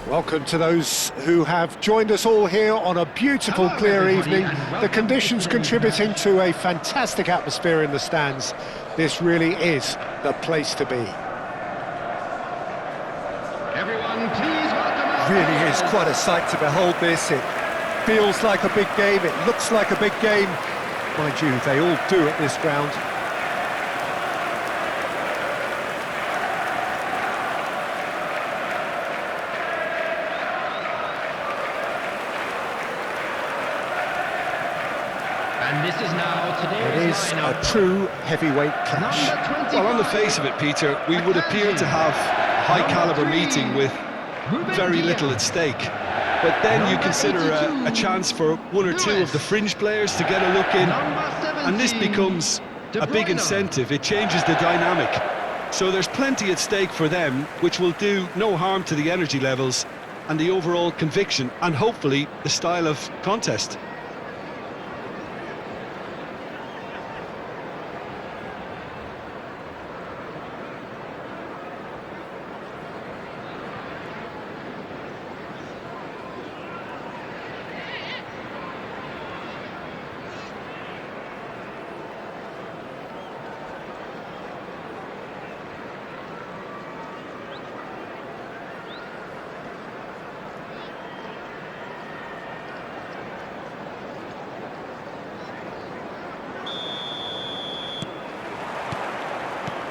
Welcome to those who have joined us all here on a beautiful, clear evening. The conditions contributing to a fantastic atmosphere in the stands. This really is the place to be. Everyone, please welcome. Really is quite a sight to behold this. It feels like a big game, it looks like a big game. Mind you, they all do at this ground. And this is now today's It is a lineup. true heavyweight clash. Number 25. Well, on the face of it, Peter, we would appear to have a high-caliber meeting with very little at stake. But then you consider a chance for one or two of the fringe players to get a look in, and this becomes a big incentive. It changes the dynamic. So there's plenty at stake for them, which will do no harm to the energy levels and the overall conviction, and hopefully the style of contest.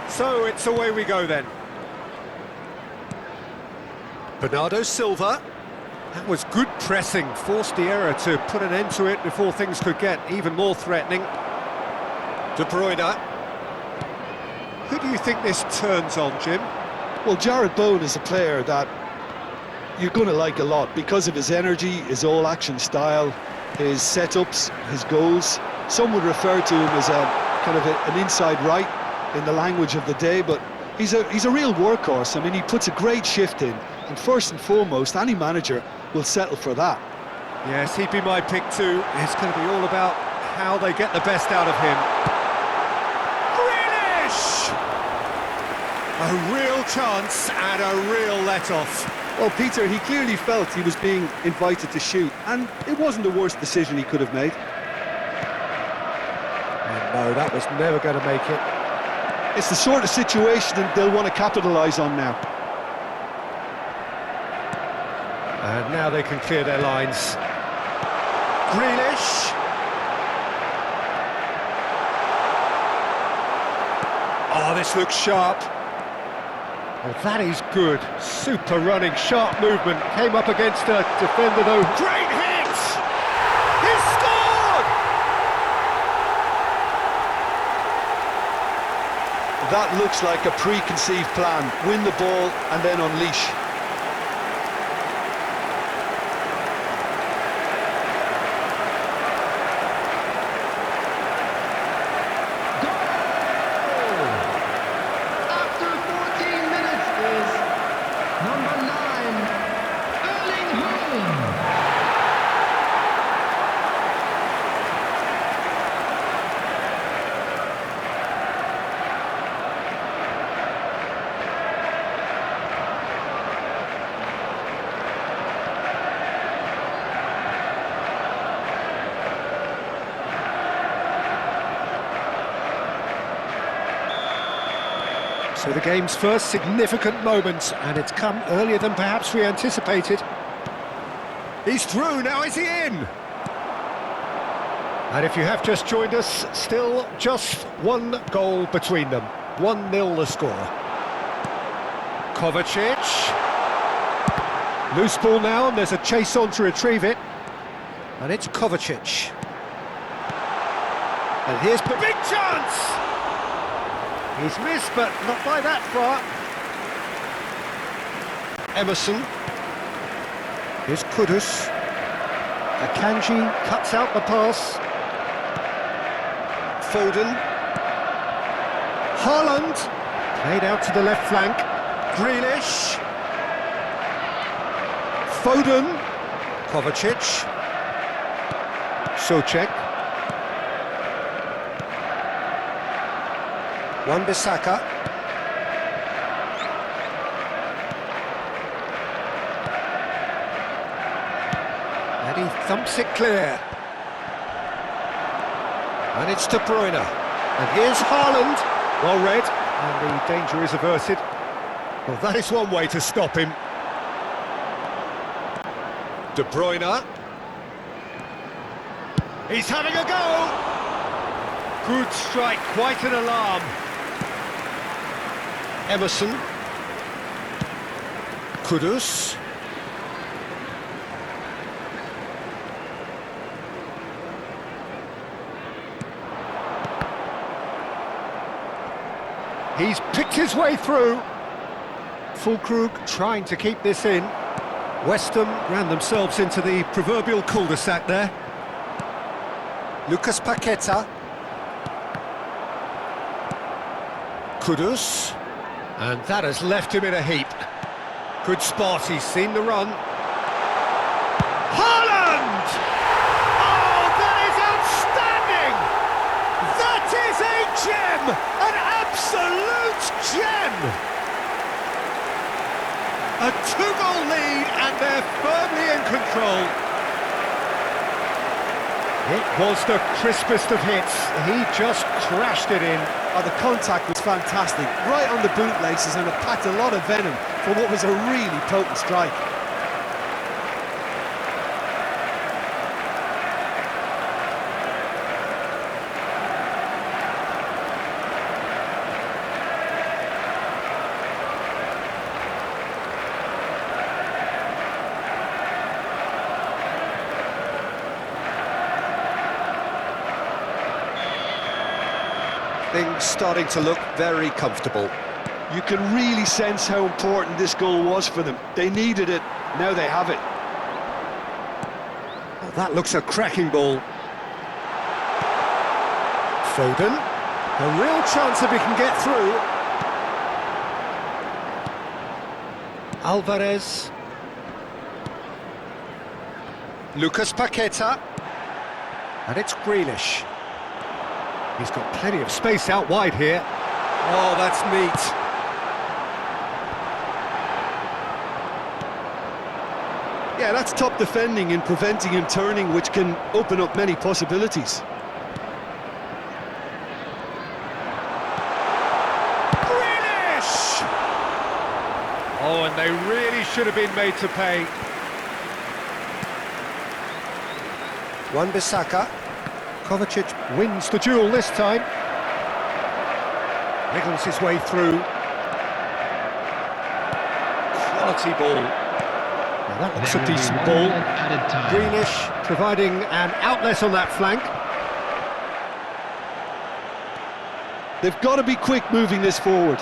So it's away we go then. Bernardo Silva. That was good pressing, forced the error to put an end to it before things could get even more threatening. De Bruyne. Who do you think this turns on, Jim? Well, Jarrod Bowen is a player that you're going to like a lot because of his energy, his all-action style, his setups, his goals. Some would refer to him as a kind of an inside right in the language of the day, but he's a real workhorse. I mean, he puts a great shift in, and first and foremost, any manager will settle for that. Yes, he'd be my pick too. It's going to be all about how they get the best out of him. Grealish! A real chance and a real let-off. Well, Peter, he clearly felt he was being invited to shoot, and it wasn't the worst decision he could have made. And no, that was never going to make it. It's the sort of situation that they'll want to capitalise on now. And now they can clear their lines. Grealish. Oh, this looks sharp. Oh, that is good. Super running, sharp movement. Came up against a defender though. Great hit! He's scored! That looks like a preconceived plan. Win the ball and then unleash. After 14 minutes is number 9, Erling Haaland. So the game's first significant moment, and it's come earlier than perhaps we anticipated. He's through, now is he in? And if you have just joined us, still just one goal between them. 1-0 the score. Kovacic. Loose ball now, and there's a chase on to retrieve it. And it's Kovacic. And here's the big chance! He's missed, but not by that far. Emerson. Here's Kudus. Akanji cuts out the pass. Foden. Haaland. Played out to the left flank. Grealish. Foden. Kovacic. Soucek. Wan-Bissaka. And he thumps it clear. And it's De Bruyne. And here's Haaland. Well read. And the danger is averted. Well, that is one way to stop him. De Bruyne. He's having a go! Good strike, quite an alarm. Emerson. Kudus. He's picked his way through. Fulkrug trying to keep this in. Westham ran themselves into the proverbial cul-de-sac there. Lucas Paqueta. Kudus. And that has left him in a heap. Good spot, he's seen the run. Haaland! Oh, that is outstanding! That is a gem! An absolute gem! A two-goal lead and they're firmly in control. It was the crispest of hits. He just crashed it in. Oh, the contact was fantastic, right on the bootlaces, and it packed a lot of venom for what was a really potent strike. Things starting to look very comfortable. You can really sense how important this goal was for them. They needed it, now they have it. Oh, that looks a cracking ball. Foden. A real chance if he can get through. Alvarez. Lucas Paqueta. And it's Grealish. He's got plenty of space out wide here. Oh, that's neat. Yeah, that's top defending and preventing him turning, which can open up many possibilities. Grealish! Oh, and they really should have been made to pay. Wan-Bissaka. Kovacic wins the duel this time. Wriggles his way through. Quality ball. Now that looks a decent ball. Grealish providing an outlet on that flank. They've got to be quick moving this forward.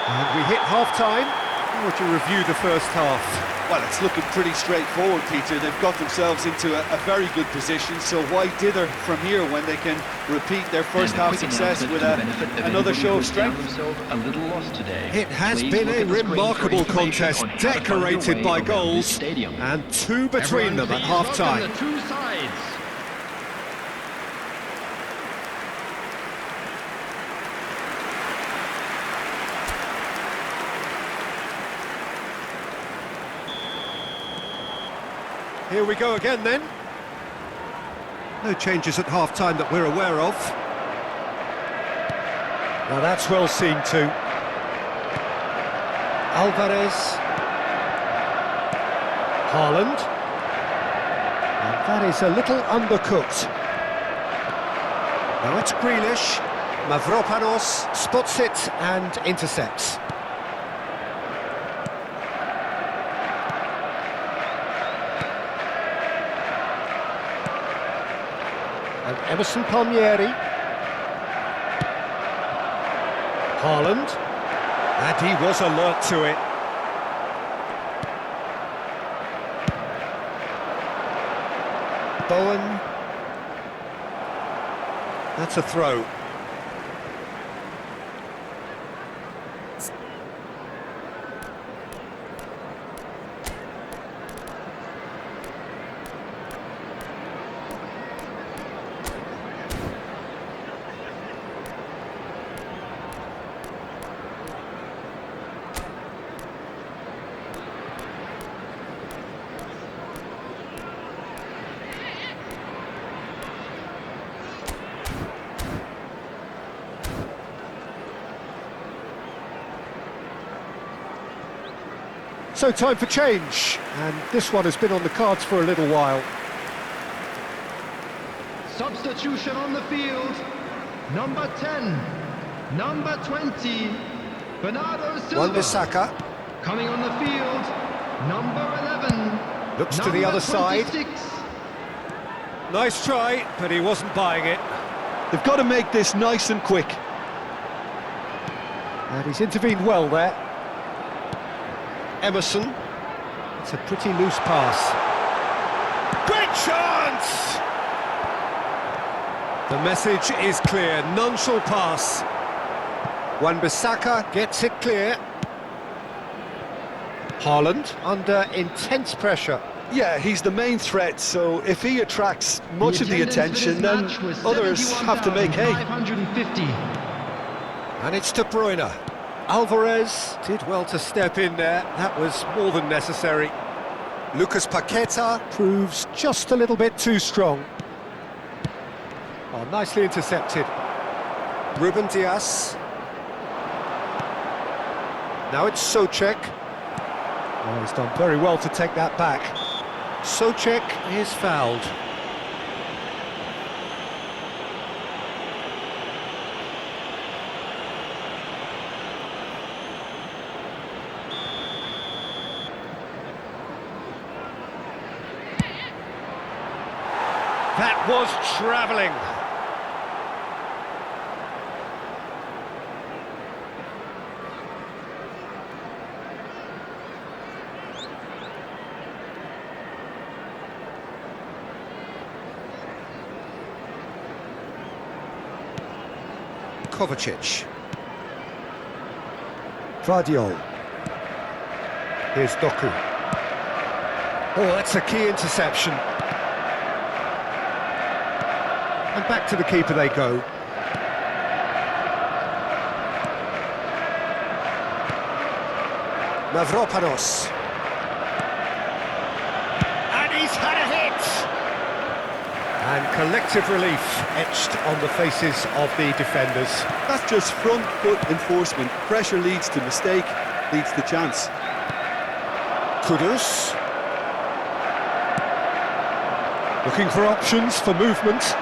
And we hit half-time. How would you review the first half? Well, it's looking pretty straightforward, Peter. They've got themselves into a very good position, so why dither from here when they can repeat their first half success with another show of strength? It has been a remarkable contest, decorated by goals, and two between them at half-time. Here we go again then. No changes at half-time that we're aware of. Now that's well seen too. Alvarez. Haaland. And that is a little undercooked. Now it's Grealish. Mavropanos spots it and intercepts. And Emerson Palmieri. Haaland. And he was alert to it. Bowen. That's a throw. So time for change, and this one has been on the cards for a little while. Substitution on the field. Number 10, number 20, Bernardo Silva. Wan-Bissaka Coming on the field, number 11. looks to the other side. 26. Nice try, but he wasn't buying it. They've got to make this nice and quick. And he's intervened well there. Emerson. It's a pretty loose pass. Great chance! The message is clear, none shall pass. Wan-Bissaka gets it clear. Haaland under intense pressure. Yeah, he's the main threat, so if he attracts much of the attention, then others have to make hay. 550. And it's De Bruyne. Alvarez did well to step in there, that was more than necessary. Lucas Paqueta proves just a little bit too strong. Oh, nicely intercepted. Ruben Dias. Now it's Souček. Oh, he's done very well to take that back. Souček is fouled. That was travelling. Kovacic. Vardiol. Here's Doku. Oh, that's a key interception. And back to the keeper they go. Mavropanos. And he's had a hit! And collective relief etched on the faces of the defenders. That's just front foot enforcement. Pressure leads to mistake, leads to chance. Kudus. Looking for options for movement.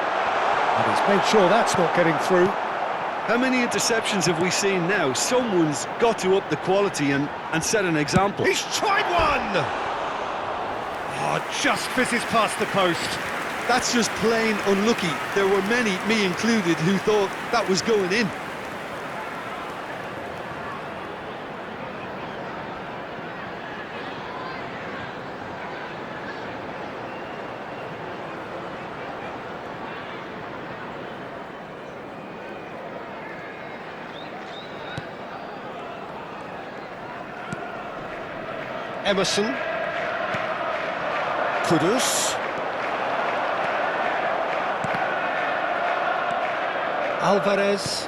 And he's made sure that's not getting through. How many interceptions have we seen now? Someone's got to up the quality and set an example. He's tried one! Oh, just fizzes past the post. That's just plain unlucky. There were many, me included, who thought that was going in. Emerson. Kudus. Alvarez.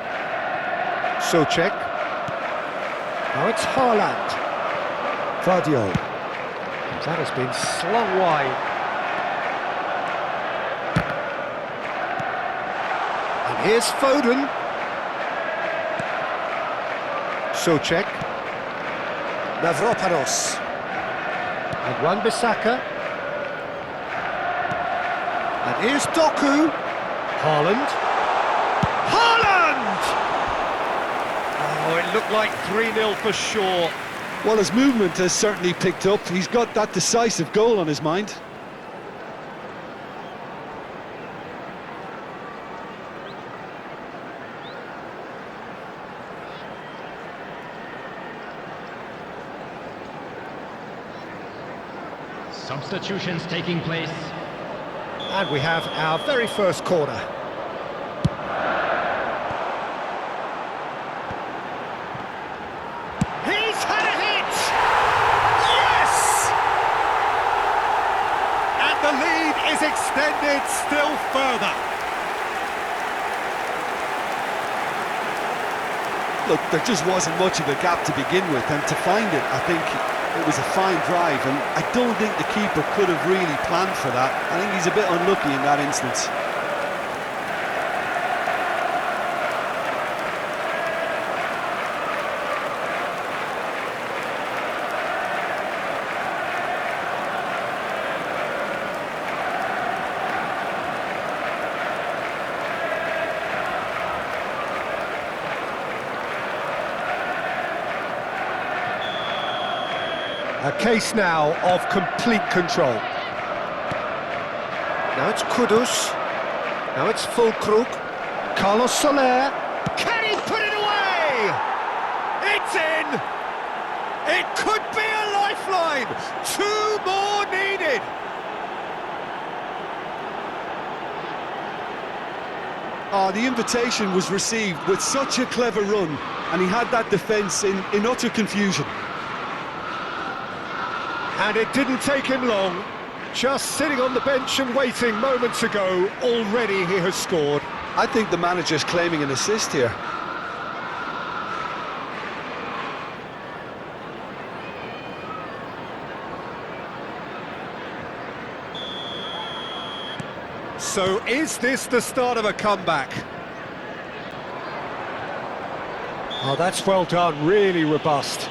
Souček. Now it's Haaland. Vardiol. That has been slung wide. And here's Foden. Souček. Mavropanos. And Wan-Bissaka. And here's Doku. Haaland. Haaland! Oh, it looked like 3-0 for sure. Well, his movement has certainly picked up. He's got that decisive goal on his mind. Substitutions taking place. And we have our very first corner. He's had a hit! Yes! And the lead is extended still further. Look, there just wasn't much of a gap to begin with, and to find it, I think it was a fine drive, and I don't think the keeper could have really planned for that. I think he's a bit unlucky in that instance. A case now of complete control. Now it's Kudus. Now it's Fulkrug. Carlos Soler. Can he put it away? It's in! It could be a lifeline! 2 more needed! Oh, the invitation was received with such a clever run, and he had that defence in utter confusion. And it didn't take him long. Just sitting on the bench and waiting moments ago, already he has scored. I think the manager's claiming an assist here. So is this the start of a comeback? Oh, that's well done, really robust.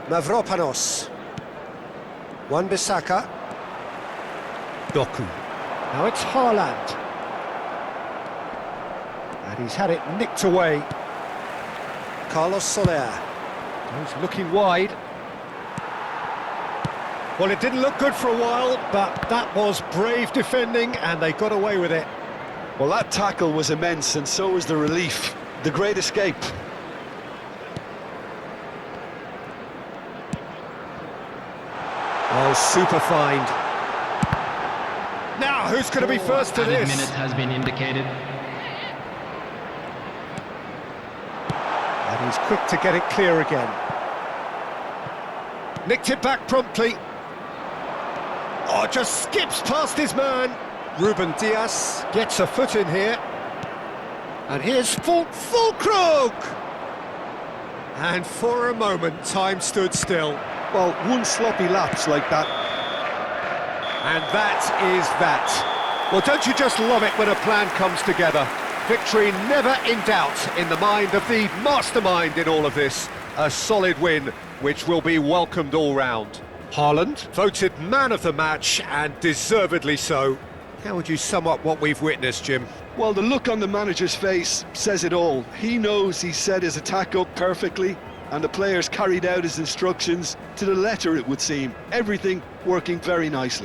Mavropanos. Wan-Bissaka. Doku. Now it's Haaland. And he's had it nicked away. Carlos Soler. He's looking wide. Well, it didn't look good for a while, but that was brave defending, and they got away with it. Well, that tackle was immense, and so was the relief. The great escape. Oh, super find. Now, who's going to be first to this? Minute has been indicated. And he's quick to get it clear again. Nicked it back promptly. Oh, just skips past his man. Ruben Diaz gets a foot in here. And here's Fulkrug! And for a moment, time stood still. Well, one sloppy lapse like that. And that is that. Well, don't you just love it when a plan comes together? Victory never in doubt in the mind of the mastermind in all of this. A solid win, which will be welcomed all round. Haaland, voted man of the match, and deservedly so. How would you sum up what we've witnessed, Jim? Well, the look on the manager's face says it all. He knows he set his attack up perfectly, and the players carried out his instructions to the letter, it would seem. Everything working very nicely.